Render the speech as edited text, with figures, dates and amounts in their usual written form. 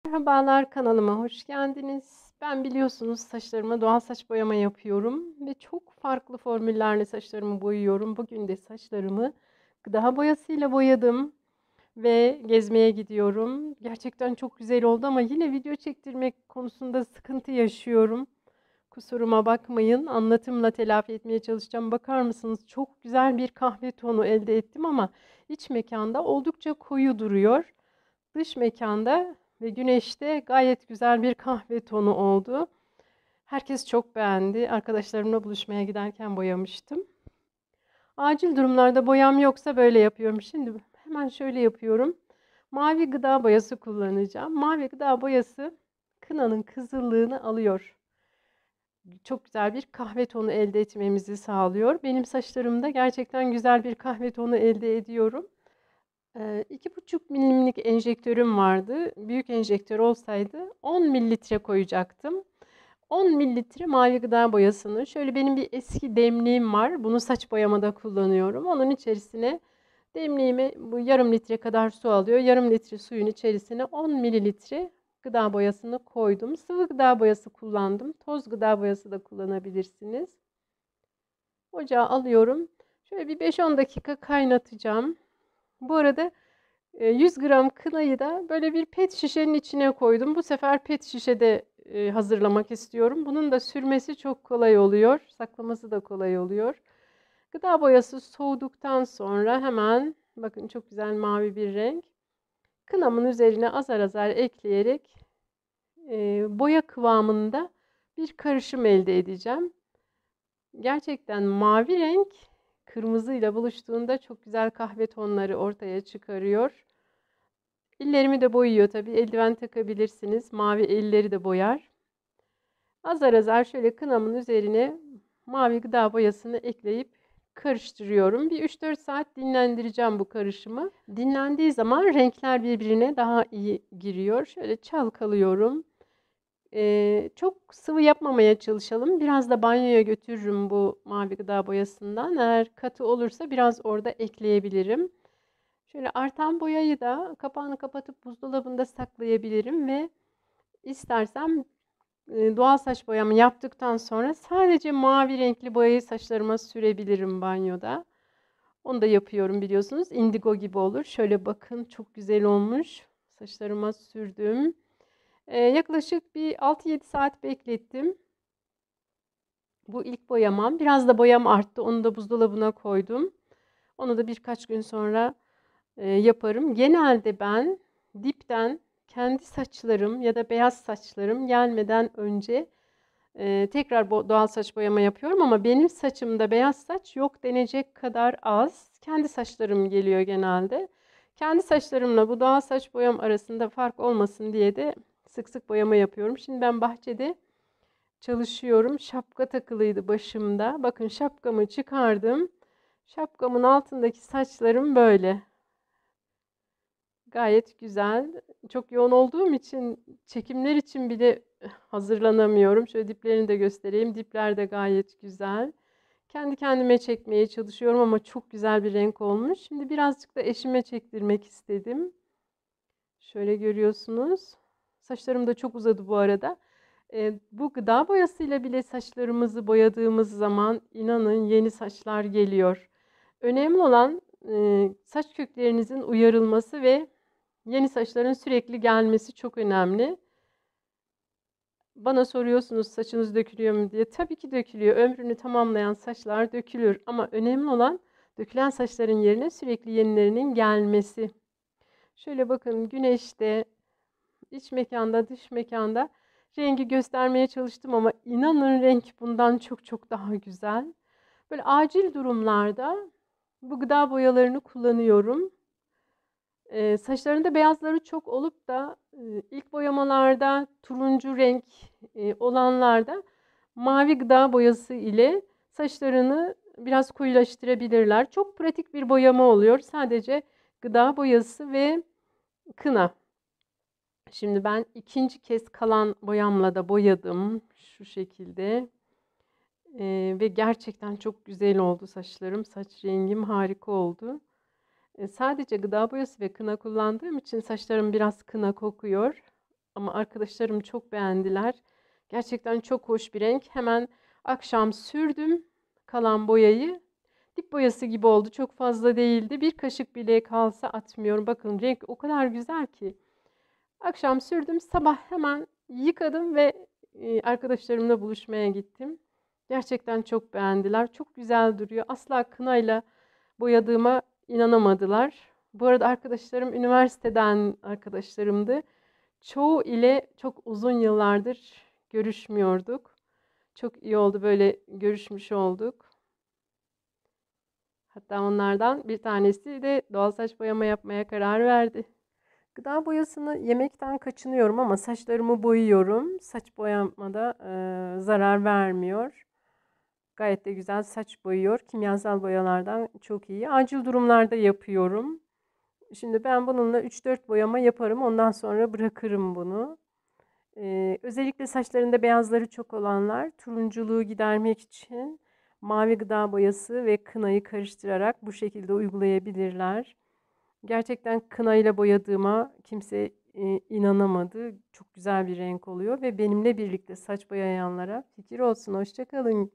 Merhabalar, kanalıma hoş geldiniz. Ben biliyorsunuz saçlarıma doğal saç boyama yapıyorum ve çok farklı formüllerle saçlarımı boyuyorum. Bugün de saçlarımı gıda boyasıyla boyadım ve gezmeye gidiyorum. Gerçekten çok güzel oldu ama yine video çektirmek konusunda sıkıntı yaşıyorum. Kusuruma bakmayın. Anlatımla telafi etmeye çalışacağım. Bakar mısınız? Çok güzel bir kahve tonu elde ettim ama iç mekanda oldukça koyu duruyor. Dış mekanda ve güneşte gayet güzel bir kahve tonu oldu. Herkes çok beğendi. Arkadaşlarımla buluşmaya giderken boyamıştım. Acil durumlarda boyam yoksa böyle yapıyorum. Şimdi hemen şöyle yapıyorum. Mavi gıda boyası kullanacağım. Mavi gıda boyası kınanın kızıllığını alıyor. Çok güzel bir kahve tonu elde etmemizi sağlıyor. Benim saçlarımda gerçekten güzel bir kahve tonu elde ediyorum. 2,5 milimlik enjektörüm vardı. Büyük enjektör olsaydı 10 mililitre koyacaktım. 10 mililitre mavi gıda boyasını, şöyle benim bir eski demliğim var. Bunu saç boyamada kullanıyorum. Onun içerisine demliğime bu yarım litre kadar su alıyor. Yarım litre suyun içerisine 10 mililitre gıda boyasını koydum. Sıvı gıda boyası kullandım. Toz gıda boyası da kullanabilirsiniz. Ocağa alıyorum. Şöyle bir 5-10 dakika kaynatacağım. Bu arada 100 gram kınayı da böyle bir pet şişenin içine koydum. Bu sefer pet şişede hazırlamak istiyorum. Bunun da sürmesi çok kolay oluyor. Saklaması da kolay oluyor. Gıda boyası soğuduktan sonra hemen bakın çok güzel mavi bir renk. Kınamın üzerine azar azar ekleyerek boya kıvamında bir karışım elde edeceğim. Gerçekten mavi renk kırmızıyla buluştuğunda çok güzel kahve tonları ortaya çıkarıyor. İllerimi de boyuyor tabii. Eldiven takabilirsiniz. Mavi elleri de boyar. Azar azar şöyle kınamın üzerine mavi gıda boyasını ekleyip karıştırıyorum. Bir 3-4 saat dinlendireceğim bu karışımı. Dinlendiği zaman renkler birbirine daha iyi giriyor. Şöyle çalkalıyorum. Çok sıvı yapmamaya çalışalım. Biraz da banyoya götürürüm bu mavi gıda boyasından. Eğer katı olursa biraz orada ekleyebilirim. Şöyle artan boyayı da kapağını kapatıp buzdolabında saklayabilirim ve istersem doğal saç boyamı yaptıktan sonra sadece mavi renkli boyayı saçlarıma sürebilirim banyoda. Onu da yapıyorum biliyorsunuz. Indigo gibi olur. Şöyle bakın çok güzel olmuş. Saçlarıma sürdüm. Yaklaşık bir 6-7 saat beklettim. Bu ilk boyamam. Biraz da boyam arttı. Onu da buzdolabına koydum. Onu da birkaç gün sonra yaparım. Genelde ben dipten kendi saçlarım ya da beyaz saçlarım gelmeden önce tekrar doğal saç boyama yapıyorum ama benim saçımda beyaz saç yok denecek kadar az. Kendi saçlarım geliyor genelde. Kendi saçlarımla bu doğal saç boyam arasında fark olmasın diye de sık sık boyama yapıyorum. Şimdi ben bahçede çalışıyorum. Şapka takılıydı başımda. Bakın şapkamı çıkardım. Şapkamın altındaki saçlarım böyle. Gayet güzel. Çok yoğun olduğum için çekimler için bile hazırlanamıyorum. Şöyle diplerini de göstereyim. Dipler de gayet güzel. Kendi kendime çekmeye çalışıyorum ama çok güzel bir renk olmuş. Şimdi birazcık da eşime çektirmek istedim. Şöyle görüyorsunuz. Saçlarım da çok uzadı bu arada. Bu gıda boyasıyla bile saçlarımızı boyadığımız zaman inanın yeni saçlar geliyor. Önemli olan saç köklerinizin uyarılması ve yeni saçların sürekli gelmesi çok önemli. Bana soruyorsunuz saçınız dökülüyor mu diye. Tabii ki dökülüyor. Ömrünü tamamlayan saçlar dökülür. Ama önemli olan dökülen saçların yerine sürekli yenilerinin gelmesi. Şöyle bakın güneşte, iç mekanda, dış mekanda rengi göstermeye çalıştım ama inanın renk bundan çok çok daha güzel. Böyle acil durumlarda bu gıda boyalarını kullanıyorum. Saçlarında beyazları çok olup da ilk boyamalarda turuncu renk olanlarda mavi gıda boyası ile saçlarını biraz koyulaştırabilirler. Çok pratik bir boyama oluyor. Sadece gıda boyası ve kına. Şimdi ben ikinci kez kalan boyamla da boyadım şu şekilde. Ve gerçekten çok güzel oldu saçlarım. Saç rengim harika oldu. Sadece gıda boyası ve kına kullandığım için saçlarım biraz kına kokuyor. ama arkadaşlarım çok beğendiler. Gerçekten çok hoş bir renk. Hemen akşam sürdüm kalan boyayı. Dip boyası gibi oldu. Çok fazla değildi. Bir kaşık bile kalsa atmıyorum. Bakın renk o kadar güzel ki. Akşam sürdüm. Sabah hemen yıkadım ve arkadaşlarımla buluşmaya gittim. Gerçekten çok beğendiler. Çok güzel duruyor. Asla kınayla boyadığıma inanamadılar. Bu arada arkadaşlarım üniversiteden arkadaşlarımdı. Çoğu ile çok uzun yıllardır görüşmüyorduk. Çok iyi oldu böyle görüşmüş olduk. Hatta onlardan bir tanesi de doğal saç boyama yapmaya karar verdi. Gıda boyasını yemekten kaçınıyorum ama saçlarımı boyuyorum. Saç boyamada zarar vermiyor. Gayet de güzel saç boyuyor. Kimyasal boyalardan çok iyi. Acil durumlarda yapıyorum. Şimdi ben bununla 3-4 boyama yaparım. Ondan sonra bırakırım bunu. Özellikle saçlarında beyazları çok olanlar turunculuğu gidermek için mavi gıda boyası ve kınayı karıştırarak bu şekilde uygulayabilirler. Gerçekten kınayla boyadığıma kimse inanamadı. Çok güzel bir renk oluyor ve benimle birlikte saç boyayanlara fikir olsun. Hoşça kalın.